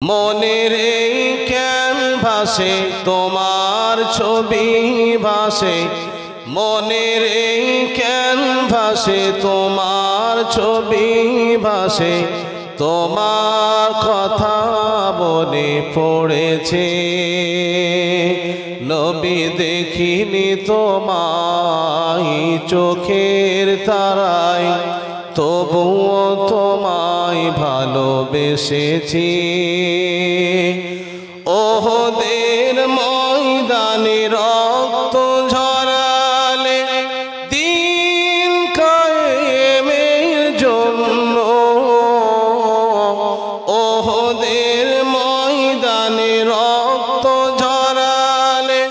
মনের এই ক্যানভাসে তোমার ছবি ভাসে, মনের এই ক্যানভাসে তোমার ছবি ভাসে, তোমার কথা মনে পড়েছে। নবী দেখিনি তোমায় চোখের তারায়, তবুও তোমায় ভালোবেসেছি। ওহদের ময়দানে রক্ত ঝরালে দিন কায়েমের জন্য, ওহদের ময়দানে রক্ত ঝরালে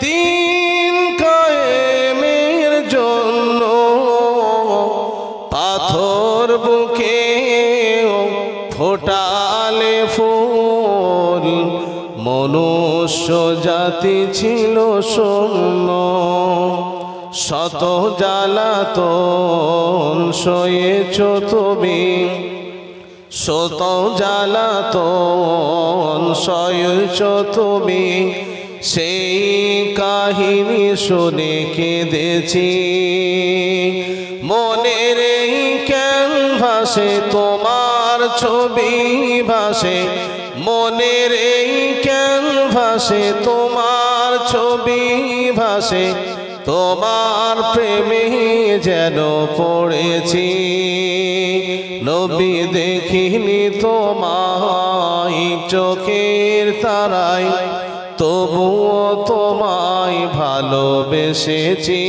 দিন কায়েমের জন্য, পাথর বুকে ফোটালে ফুল, মনুষ্য জাতি ছিল শূন্য। শত জ্বালাতন সয়েছ তুমি, শত জ্বালাতন সয়েছ তুমি, সেই কাহিনী শুনে কেঁদেছি। মনের এই ক্যানভাসে তোমার ছবি ভাসে, মনের এই ক্যানভাসে তোমার ছবি ভাসে, তোমার প্রেমে যেন পড়েছি। নবী দেখিনি তোমায় চোখের তারায়, তবুও তোমায় ভালোবেসেছি।